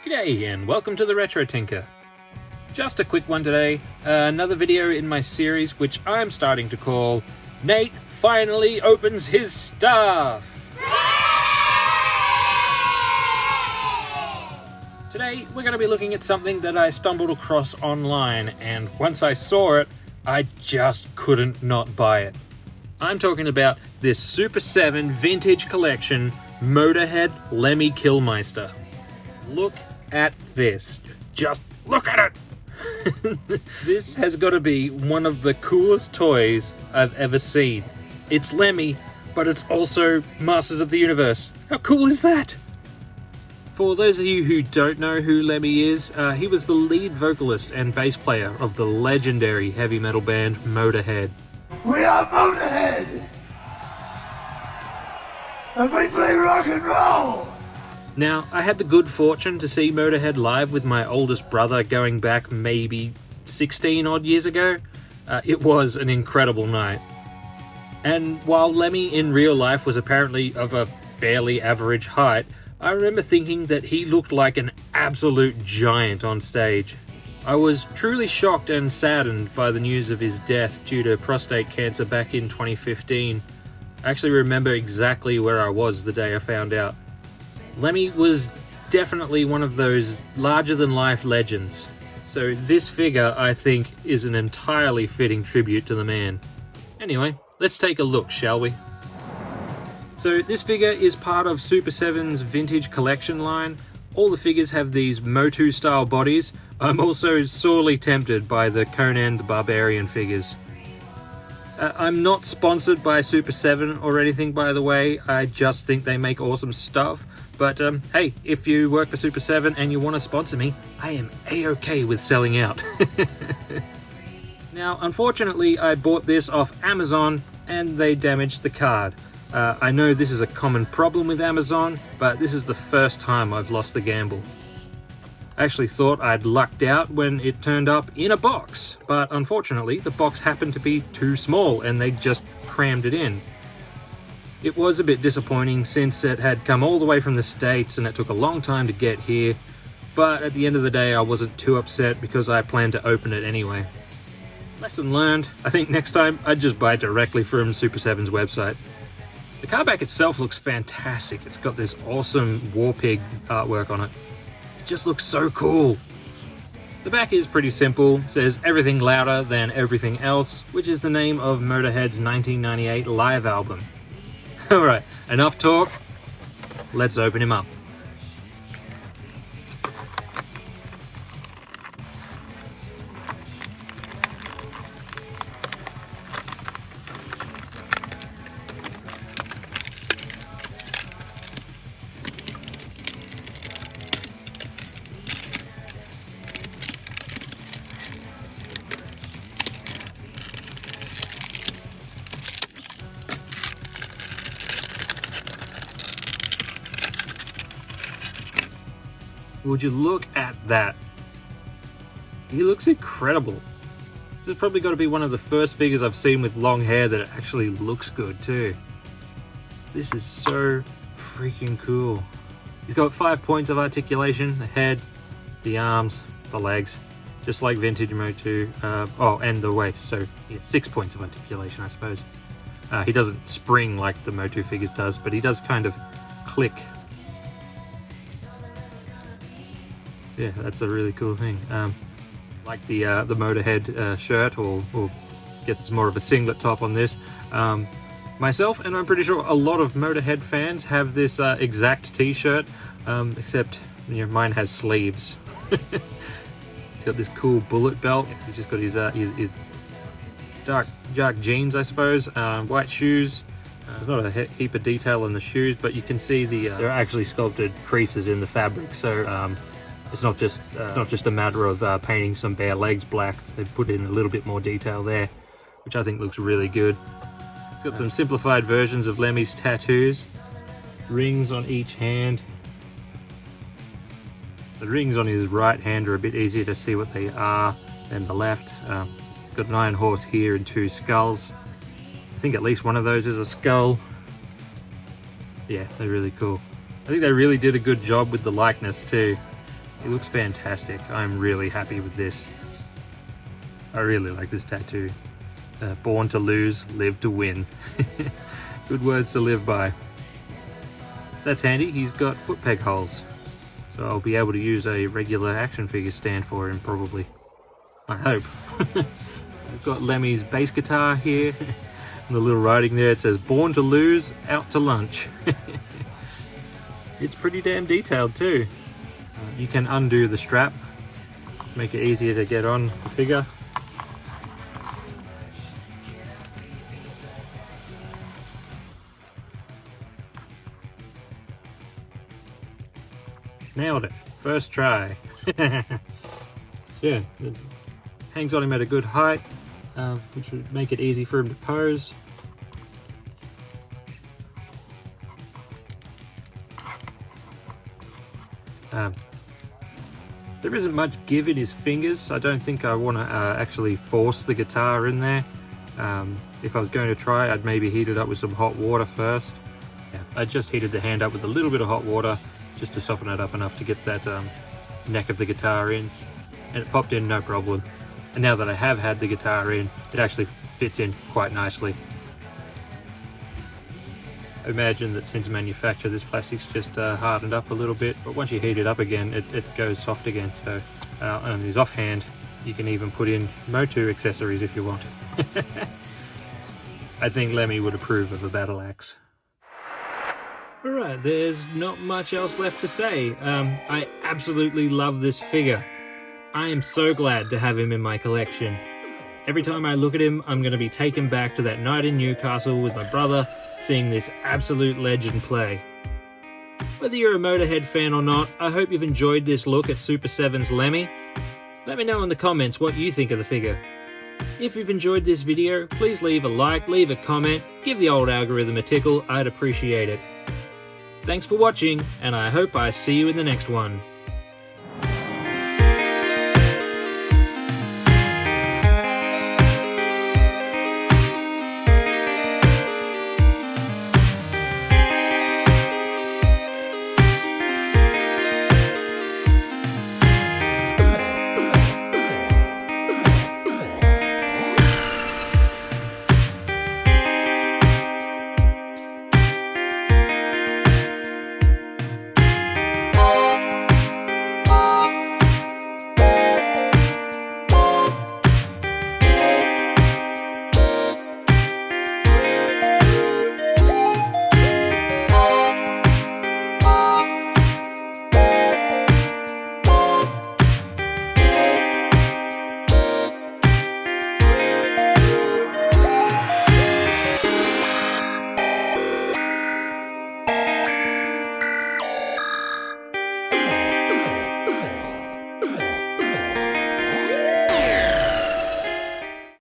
G'day and welcome to the Retro Tinker. Just a quick one today, another video in my series which I'm starting to call Nate Finally Opens His Stuff! Today we're going to be looking at something that I stumbled across online, and once I saw it, I just couldn't not buy it. I'm talking about this Super 7 Vintage Collection Motorhead Lemmy Kilmeister. Look at this. Just look at it! This has got to be one of the coolest toys I've ever seen. It's Lemmy, but it's also Masters of the Universe. How cool is that? For those of you who don't know who Lemmy is, he was the lead vocalist and bass player of the legendary heavy metal band Motorhead. We are Motorhead! And we play rock and roll! Now, I had the good fortune to see Motorhead live with my oldest brother going back maybe 16 odd years ago. It was an incredible night. And while Lemmy in real life was apparently of a fairly average height, I remember thinking that he looked like an absolute giant on stage. I was truly shocked and saddened by the news of his death due to prostate cancer back in 2015. I actually remember exactly where I was the day I found out. Lemmy was definitely one of those larger-than-life legends, so this figure, I think, is an entirely fitting tribute to the man. Anyway, let's take a look, shall we? So this figure is part of Super 7's vintage collection line. All the figures have these Motu-style bodies. I'm also sorely tempted by the Conan the Barbarian figures. I'm not sponsored by Super 7 or anything, by the way. I just think they make awesome stuff. But hey, if you work for Super 7 and you want to sponsor me, I am a-okay with selling out. Now, unfortunately, I bought this off Amazon and they damaged the card. I know this is a common problem with Amazon, but this is the first time I've lost the gamble. I actually thought I'd lucked out when it turned up in a box, but unfortunately the box happened to be too small and they just crammed it in. It was a bit disappointing since it had come all the way from the States and it took a long time to get here, but at the end of the day I wasn't too upset because I planned to open it anyway. Lesson learned. I think next time I'd just buy it directly from Super 7's website. The card back itself looks fantastic. It's got this awesome War Pig artwork on it. Just looks so cool. The back is pretty simple, says Everything Louder Than Everything Else, which is the name of Motorhead's 1998 live album. Alright, enough talk, let's open him up. Would you look at that? He looks incredible. This has probably got to be one of the first figures I've seen with long hair that actually looks good too. This is so freaking cool. He's got 5 points of articulation: the head, the arms, the legs, just like vintage Motu. Oh, and the waist, so yeah, 6 points of articulation, I suppose. He doesn't spring like the Motu figures does, but he does kind of click. Yeah, that's a really cool thing. Like the Motorhead shirt, or gets more of a singlet top on this. Myself, and I'm pretty sure a lot of Motorhead fans have this exact t-shirt, except mine has sleeves. He's got this cool bullet belt. He's just got his dark jeans, I suppose, white shoes. There's not a heap of detail in the shoes, but you can see there are actually sculpted creases in the fabric, so it's not just a matter of painting some bare legs black. They've put in a little bit more detail there, which I think looks really good. It's got some simplified versions of Lemmy's tattoos. Rings on each hand. The rings on his right hand are a bit easier to see what they are than the left. Got an iron horse here and 2 skulls. I think at least one of those is a skull. Yeah, they're really cool. I think they really did a good job with the likeness too. He looks fantastic. I'm really happy with this. I really like this tattoo. Born to lose, live to win. Good words to live by. That's handy, he's got foot peg holes. So I'll be able to use a regular action figure stand for him, probably. I hope. I've got Lemmy's bass guitar here. And the little writing there, it says, "Born to lose, out to lunch." It's pretty damn detailed too. You can undo the strap, make it easier to get on the figure. Nailed it, first try. Yeah, it hangs on him at a good height, which would make it easy for him to pose. There isn't much give in his fingers. I don't think I want to actually force the guitar in there. If I was going to try, I'd maybe heat it up with some hot water first. Yeah, I just heated the hand up with a little bit of hot water just to soften it up enough to get that neck of the guitar in, and it popped in no problem. And now that I have had the guitar in, it actually fits in quite nicely. I imagine that since manufacture, this plastic's just hardened up a little bit, but once you heat it up again, it goes soft again. So on his offhand, you can even put in Motu accessories if you want. I think Lemmy would approve of a battle axe. Alright, there's not much else left to say. I absolutely love this figure. I am so glad to have him in my collection. Every time I look at him, I'm going to be taken back to that night in Newcastle with my brother, seeing this absolute legend play. Whether you're a Motorhead fan or not, I hope you've enjoyed this look at Super 7's Lemmy. Let me know in the comments what you think of the figure. If you've enjoyed this video, please leave a like, leave a comment, give the old algorithm a tickle, I'd appreciate it. Thanks for watching, and I hope I see you in the next one.